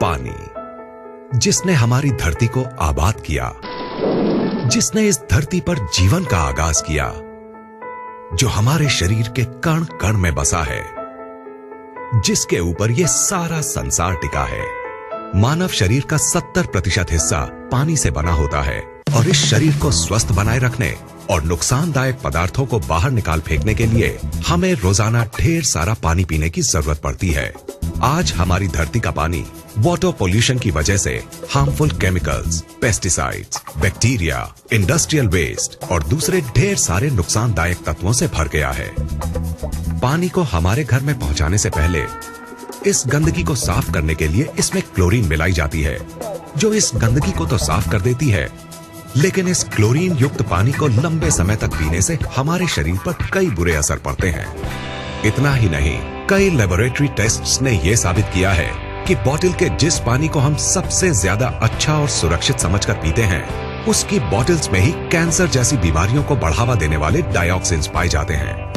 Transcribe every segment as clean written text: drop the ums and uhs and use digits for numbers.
पानी, जिसने हमारी धरती को आबाद किया, जिसने इस धरती पर जीवन का आगाज किया, जो हमारे शरीर के कण कण में बसा है, जिसके ऊपर ये सारा संसार टिका है। मानव शरीर का 70% हिस्सा पानी से बना होता है और इस शरीर को स्वस्थ बनाए रखने और नुकसानदायक पदार्थों को बाहर निकाल फेंकने के लिए हमें रोजाना ढेर सारा पानी पीने की जरूरत पड़ती है। आज हमारी धरती का पानी वाटर पोल्यूशन की वजह से harmful chemicals, pesticides, bacteria, industrial waste और दूसरे ढेर सारे नुकसानदायक तत्वों से भर गया है। पानी को हमारे घर में पहुंचाने से पहले इस गंदगी को साफ करने के लिए इसमें क्लोरीन मिलाई जाती है, जो इस गंदगी को तो साफ कर देती है, लेकिन इस क्लोरीन युक्त पानी को लंबे समय तक पीने से हमारे शरीर पर कई बुरे असर पड़ते हैं। इतना ही नहीं, कई लेबोरेटरी टेस्ट्स ने यह साबित किया है कि बोतल के जिस पानी को हम सबसे ज्यादा अच्छा और सुरक्षित समझकर पीते हैं, उसकी बोतल्स में ही कैंसर जैसी बीमारियों को बढ़ावा देने वाले डाइऑक्सिन्स पाए जाते हैं।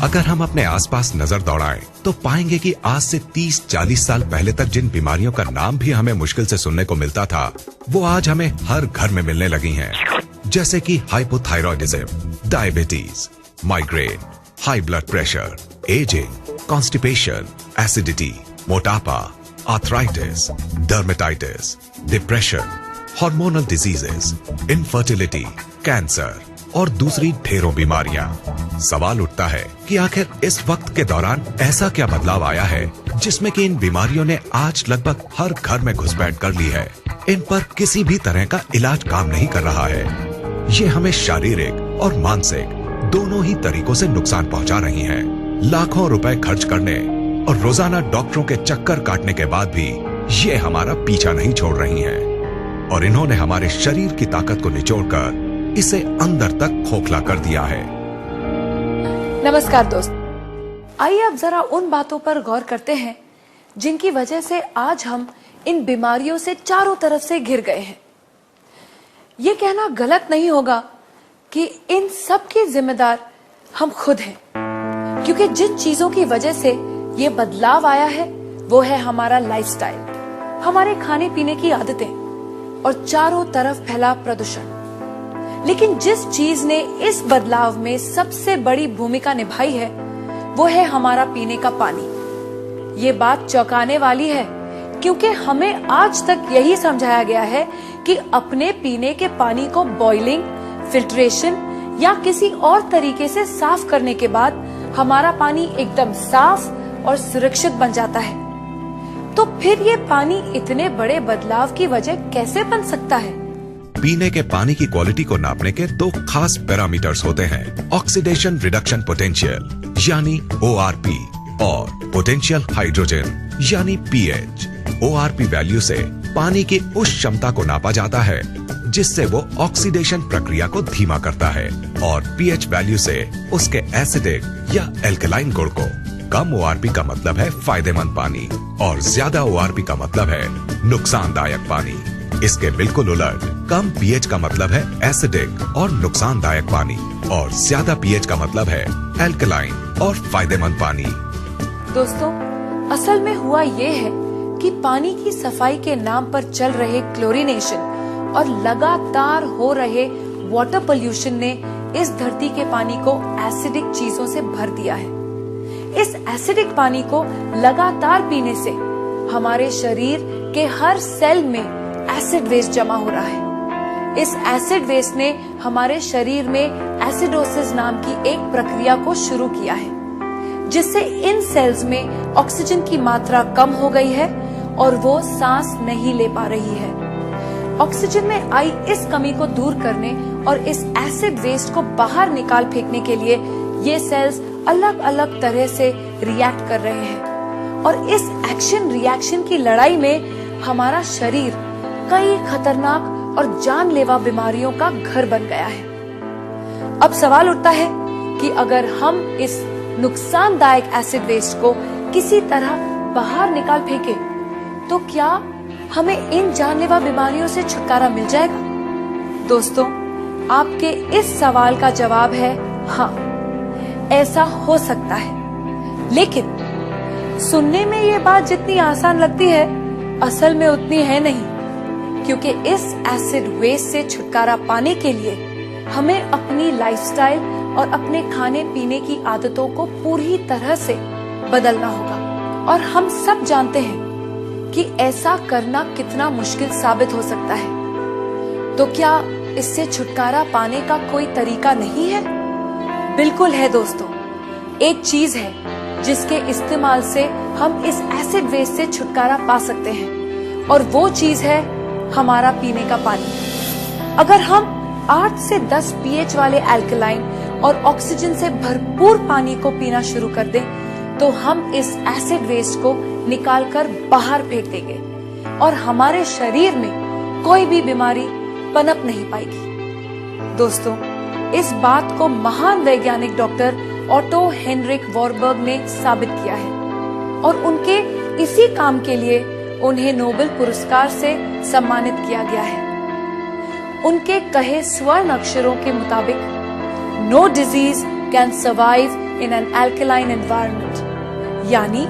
अगर हम अपने आसपास नजर दौड़ाएं तो पाएंगे कि आज से 30-40 साल पहले तक जिन बीमारियों का नाम भी हमें मुश्किल से सुनने को मिलता था, वो आज हमें हर घर में मिलने लगी हैं। जैसे कि hypothyroidism, diabetes, migraine, high blood pressure, ageing, constipation, acidity, मोटापा, arthritis, dermatitis, depression, hormonal diseases, infertility, cancer और दूसरी ढेरों बीमारियां। सवाल उठता है कि आखिर इस वक्त के दौरान ऐसा क्या बदलाव आया है जिसमें कि इन बीमारियों ने आज लगभग हर घर में घुसपैठ कर ली है। इन पर किसी भी तरह का इलाज काम नहीं कर रहा है। ये हमें शारीरिक और मानसिक दोनों ही तरीकों से नुकसान पहुंचा रही हैं। लाखों रुपए खर्च करने और रोजाना डॉक्टरों के चक्कर काटने के बाद भी ये हमारा पीछा नहीं छोड़ रही हैं और इन्होंने हमारे शरीर की ताकत को निचोड़कर इसे अंदर तक खोखला कर दिया है। नमस्कार दोस्त, आइए अब जरा उन बातों पर गौर करते हैं जिनकी वजह से आज हम इन बीमारियों से चारों तरफ से घिर गए हैं। ये कहना गलत नहीं होगा कि इन सब की जिम्मेदार हम खुद हैं, क्योंकि जिन चीजों की वजह से ये बदलाव आया है वो है हमारा लाइफस्टाइल, हमारे खाने पीने की आदतें और चारों तरफ फैला प्रदूषण। लेकिन जिस चीज ने इस बदलाव में सबसे बड़ी भूमिका निभाई है वो है हमारा पीने का पानी। ये बात चौंकाने वाली है, क्योंकि हमें आज तक यही समझाया गया है कि अपने पीने के पानी को बॉइलिंग, फिल्ट्रेशन या किसी और तरीके से साफ करने के बाद हमारा पानी एकदम साफ और सुरक्षित बन जाता है। तो फिर ये पानी इतने बड़े बदलाव की वजह कैसे बन सकता है? पीने के पानी की क्वालिटी को नापने के दो खास पैरामीटर्स होते हैं, ऑक्सीडेशन रिडक्शन पोटेंशियल यानी ORP और पोटेंशियल हाइड्रोजन यानी pH। ORP वैल्यू से पानी की उस क्षमता को नापा जाता है जिससे वो ऑक्सीडेशन प्रक्रिया को धीमा करता है और pH वैल्यू से उसके एसिडिक या एल्कलाइन गुण को। कम ORP का मतलब है फायदेमंद पानी और ज्यादा ORP का मतलब है नुकसानदायक पानी। इसके बिल्कुल उलट, कम pH का मतलब है एसिडिक और नुकसानदायक पानी और ज्यादा pH का मतलब है एल्कलाइन और फायदेमंद पानी। दोस्तों, असल में हुआ ये है कि पानी की सफाई के नाम पर चल रहे क्लोरीनेशन और लगातार हो रहे वाटर पोल्यूशन ने इस धरती के पानी को एसिडिक चीजों से भर दिया है। इस एसिडिक पानी को लगातार पीने से हमारे शरीर के हर सेल में एसिड वेस्ट जमा हो रहा है। इस एसिड वेस्ट ने हमारे शरीर में एसिडोसिस नाम की एक प्रक्रिया को शुरू किया है, जिससे इन सेल्स में ऑक्सीजन की मात्रा कम हो गई है और वो सांस नहीं ले पा रही है। ऑक्सीजन में आई इस कमी को दूर करने और इस एसिड वेस्ट को बाहर निकाल फेंकने के लिए ये सेल्स अलग अलग तरह से रिएक्ट कर रहे हैं और इस एक्शन रिएक्शन की लड़ाई में हमारा शरीर कई खतरनाक और जानलेवा बीमारियों का घर बन गया है। अब सवाल उठता है कि अगर हम इस नुकसानदायक एसिड वेस्ट को किसी तरह बाहर निकाल फेंके तो क्या हमें इन जानलेवा बीमारियों से छुटकारा मिल जाएगा? दोस्तों, आपके इस सवाल का जवाब है हाँ, ऐसा हो सकता है। लेकिन सुनने में ये बात जितनी आसान लगती है असल में उतनी है नहीं, क्योंकि इस एसिड वेस्ट से छुटकारा पाने के लिए हमें अपनी लाइफस्टाइल और अपने खाने पीने की आदतों को पूरी तरह से बदलना होगा। और हम सब जानते हैं कि ऐसा करना कितना मुश्किल साबित हो सकता है। तो क्या इससे छुटकारा पाने का कोई तरीका नहीं है? बिल्कुल है दोस्तों। एक चीज है जिसके इस्तेमाल से हम इस एसिड वेस्ट से छुटकारा पा सकते हैं, और वो चीज है हमारा पीने का पानी। अगर हम 8 से 10 pH वाले अल्कलाइन और ऑक्सीजन से भरपूर पानी को पीना शुरू कर दें, तो हम इस एसिड वेस्ट को निकालकर बाहर फेंक देंगे और हमारे शरीर में कोई भी बीमारी पनप नहीं पाएगी। दोस्तों, इस बात को महान वैज्ञानिक डॉक्टर ऑटो हेनरिक वॉरबर्ग ने साबित किया है, और उनके इसी काम के लिए उन्हें नोबेल पुरस्कार से सम्मानित किया गया है। उनके कहे स्वर्ण अक्षरों के मुताबिक, no disease can survive in an alkaline environment, यानी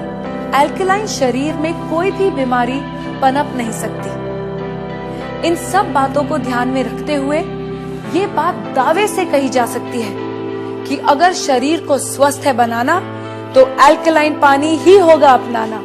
अल्कलाइन शरीर में कोई भी बीमारी पनप नहीं सकती। इन सब बातों को ध्यान में रखते हुए ये बात दावे से कही जा सकती है कि अगर शरीर को स्वस्थ है बनाना, तो अल्कलाइन पानी ही होगा अपनाना।